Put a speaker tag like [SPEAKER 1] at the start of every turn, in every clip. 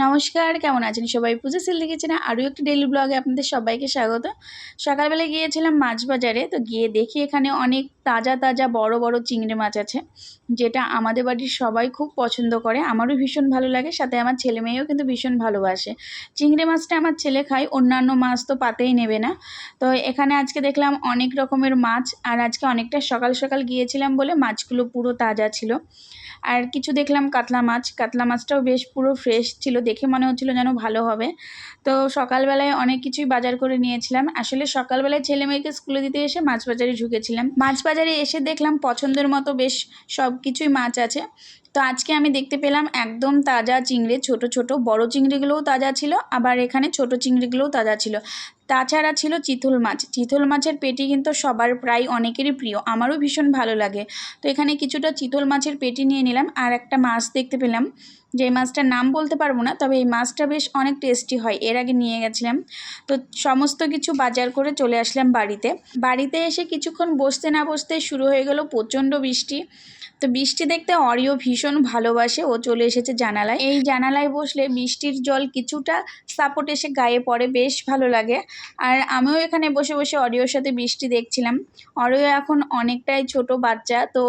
[SPEAKER 1] নমস্কার, কেমন আছেন সবাই? পূজা সিল্কি কিচেনে আরও একটি ডেইলি ব্লগে আপনাদের সবাইকে স্বাগত। সকালবেলায় গিয়েছিলাম মাছ বাজারে, তো গিয়ে দেখি এখানে অনেক তাজা তাজা বড় বড় চিংড়ি মাছ আছে, যেটা আমাদের বাড়ির সবাই খুব পছন্দ করে। আমারও ভীষণ ভালো লাগে, সাথে আমার ছেলে মেয়েও কিন্তু ভীষণ ভালোবাসে। চিংড়ি মাছটা আমার ছেলে খায়, অন্যান্য মাছ তো পাতেই নেবে না। তো এখানে আজকে দেখলাম অনেক রকমের মাছ, আর আজকে অনেকটা সকাল সকাল গিয়েছিলাম বলে মাছগুলো পুরো তাজা ছিল। আর কিছু দেখলাম কাতলা মাছটাও বেশ পুরো ফ্রেশ ছিল, দেখে মনে হচ্ছিলো যেন ভালো হবে। তো সকালবেলায় অনেক কিছুই বাজার করে নিয়েছিলাম। আসলে সকালবেলায় ছেলে মেয়েকে স্কুলে দিতে এসে মাছ বাজারে ঢুকেছিলাম। মাছ বাজারে এসে দেখলাম পছন্দের মতো বেশ সব কিছুই মাছ আছে। তো আজকে আমি দেখতে পেলাম একদম তাজা চিংড়ি, ছোট ছোট, বড় চিংড়িগুলোও তাজা ছিল, আবার এখানে ছোট চিংড়িগুলোও তাজা ছিল। তাছাড়া ছিল চিতল মাছের পেটি কিন্তু সবার প্রায় অনেকেরই প্রিয়, আমারও ভীষণ ভালো লাগে। তো এখানে কিছুটা চিতল মাছের পেটি নিয়ে নিলাম। আর একটা মাছ দেখতে পেলাম, যে মাছটার নাম বলতে পারবো না, তবে এই মাছটা বেশ অনেক টেস্টি হয়, এর আগে নিয়ে গেছিলাম। তো সমস্ত কিছু বাজার করে চলে আসলাম বাড়িতে এসে কিছুক্ষণ বসতে না বসতে শুরু হয়ে গেল প্রচণ্ড বৃষ্টি। তো বৃষ্টি দেখতে অরিও ভীষণ ভালোবাসে, ও চলে এসেছে জানালায়। এই জানালায় বসলে বৃষ্টির জল কিছুটা সাপোর্ট এসে গায়ে পড়ে, বেশ ভালো লাগে। আর আমিও এখানে বসে বসে অরিওর সাথে বৃষ্টি দেখছিলাম। অরিও এখন অনেকটাই ছোট বাচ্চা, তো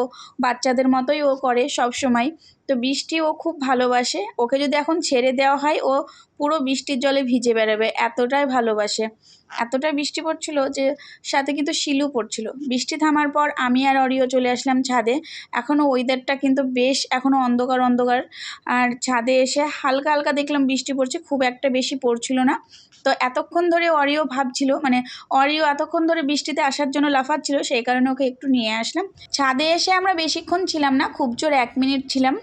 [SPEAKER 1] বাচ্চাদের মতোই ও করে সব সময়। তো বৃষ্টি ও খুব ভালোবাসে, ওকে যদি এখন ছেড়ে দেওয়া হয় ও পুরো বৃষ্টির জলে ভিজে বেড়াবে, এতটাই ভালোবাসে। এতটা বৃষ্টি পড়ছিল যে সাথে কিন্তু শিলু পড়ছিল। বৃষ্টি থামার পর আমি আর অরিও চলে আসলাম ছাদে। এখনও ওয়েদারটা কিন্তু বেশ এখনও অন্ধকার অন্ধকার। আর ছাদে এসে হালকা হালকা দেখলাম বৃষ্টি পড়ছে, খুব একটা বেশি পড়ছিল না। তো এতক্ষণ ধরে অরিও ভাবছিল, মানে অরিও এতক্ষণ ধরে বৃষ্টিতে আসার জন্য লাফাচ্ছিল, সেই কারণে ওকে একটু নিয়ে আসলাম ছাদে। এসে আমরা বেশিক্ষণ ছিলাম না, খুব জোর 1 মিনিট ছিলাম।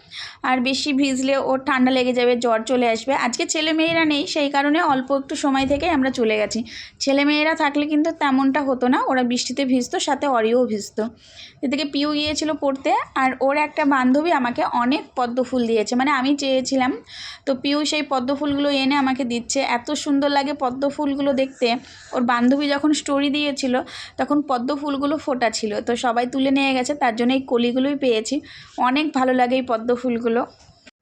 [SPEAKER 1] আর বেশি ভিজলে ওর ঠান্ডা লেগে যাবে, জ্বর চলে আসবে। আজকে ছেলে মেয়েরা নেই, সেই কারণে অল্প একটু সময় থেকে আমরা চলে গেছি। ছেলে মেয়েরা থাকলে কিন্তু তেমনটা হতো না, ওরা বৃষ্টিতে ভিজতো, সাথে অরিও ভিজতো। এদিকে পিউ গিয়েছিল পড়তে, আর ওর একটা বান্ধবী আমাকে অনেক পদ্ম ফুল দিয়েছে, মানে আমি চেয়েছিলাম। তো পিউ সেই পদ্ম ফুলগুলো এনে আমাকে দিচ্ছে, এত সুন্দর লাগে পদ্ম ফুলগুলো দেখতে। ওর বান্ধবী যখন স্টোরি দিয়েছিল তখন পদ্ম ফুলগুলো ফোটা ছিল, তো সবাই তুলে নিয়ে গেছে, তার জন্য এই কলিগুলোই পেয়েছি। অনেক ভালো লাগে এই পদ্ম ফুলগুলো।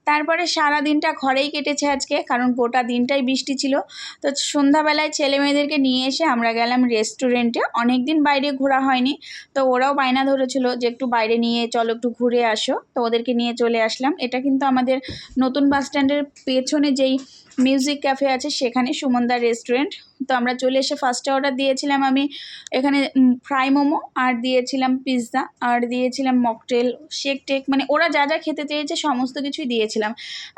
[SPEAKER 1] তারপরে সারা দিনটা ঘরেই কেটেছে আজকে, কারণ গোটা দিনটাই বৃষ্টি ছিল। তো সন্ধ্যাবেলায় ছেলে মেয়েদেরকে নিয়ে এসে আমরা গেলাম রেস্টুরেন্টে। অনেক দিন বাইরে ঘোরা হয়নি, তো ওরাও বায়না ধরেছিল যে একটু বাইরে নিয়ে চলো, একটু ঘুরে আসো। তো ওদেরকে নিয়ে চলে আসলাম। এটা কিন্তু আমাদের নতুন বাস স্ট্যান্ডের পেছনে যেই মিউজিক ক্যাফে আছে সেখানে, সুমনদার রেস্টুরেন্ট। তো আমরা চলে এসে ফার্স্টে অর্ডার দিয়েছিলাম আমি এখানে ফ্রাই মোমো, আর দিয়েছিলাম পিৎজা, আর দিয়েছিলাম মকটেল, শেক টেক, মানে ওরা যা যা খেতে চেয়েছে সমস্ত কিছুই দিয়েছিলাম।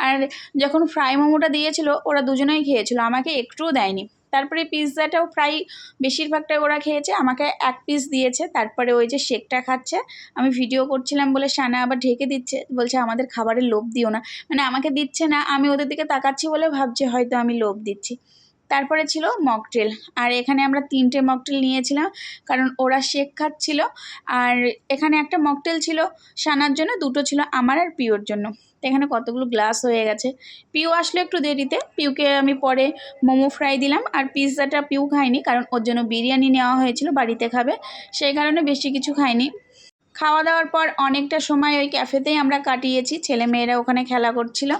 [SPEAKER 1] আর যখন ফ্রাই মোমোটা দিয়েছিল ওরা দুজনেই খেয়েছিল, আমাকে একটুও দেয়নি। তারপরে পিৎজাটাও প্রায় বেশিরভাগটাই ওরা খেয়েছে, আমাকে 1 পিস দিয়েছে। তারপরে ওই যে শেকটা খাচ্ছে, আমি ভিডিও করছিলাম বলে সানা আবার ঢেকে দিচ্ছে, বলছে আমাদের খাবারের লোভ দিও না। মানে আমাকে দিচ্ছে না, আমি ওদের দিকে তাকাচ্ছি বলে ভাবছে হয়তো আমি লোভ দিচ্ছি। তারপরে ছিল মকটেল, আর এখানে আমরা 3টে মকটেল নিয়েছিলাম, কারণ ওরা শেক খাচ্ছিল। আর এখানে একটা মকটেল ছিল সানার জন্য, 2টো ছিল আমার আর পিওর জন্য। তো এখানে কতগুলো গ্লাস হয়ে গেছে। পিউ আসলো একটু দেরিতে, পিউকে আমি পরে মোমো ফ্রাই দিলাম। আর পিৎজাটা পিউ খায়নি, কারণ ওর জন্য বিরিয়ানি নেওয়া হয়েছিল, বাড়িতে খাবে, সেই কারণে বেশি কিছু খায়নি। খাওয়া দাওয়ার পর অনেকটা সময় ওই ক্যাফেতেই আমরা কাটিয়েছি, ছেলে মেয়েরা ওখানে খেলা করছিল।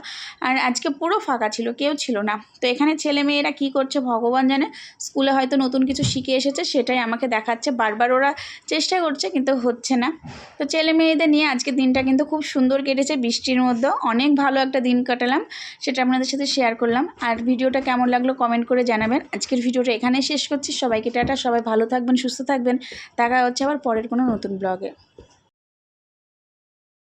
[SPEAKER 1] আর আজকে পুরো ফাঁকা ছিল, কেউ ছিল না। তো এখানে ছেলে মেয়েরা কী করছে ভগবান জানে, স্কুলে হয়তো নতুন কিছু শিখে এসেছে, সেটাই আমাকে দেখাচ্ছে। বারবার ওরা চেষ্টা করছে কিন্তু হচ্ছে না। তো ছেলে মেয়েদের নিয়ে আজকে দিনটা কিন্তু খুব সুন্দর কেটেছে, বৃষ্টির মধ্যেও অনেক ভালো একটা দিন কাটালাম, সেটা আপনাদের সাথে শেয়ার করলাম। আর ভিডিওটা কেমন লাগলো কমেন্ট করে জানাবেন। আজকের ভিডিওটা এখানেই শেষ করছি। সবাইকে টাটা, সবাই ভালো থাকবেন, সুস্থ থাকবেন। দেখা হচ্ছে আবার পরের কোনো নতুন ব্লগে।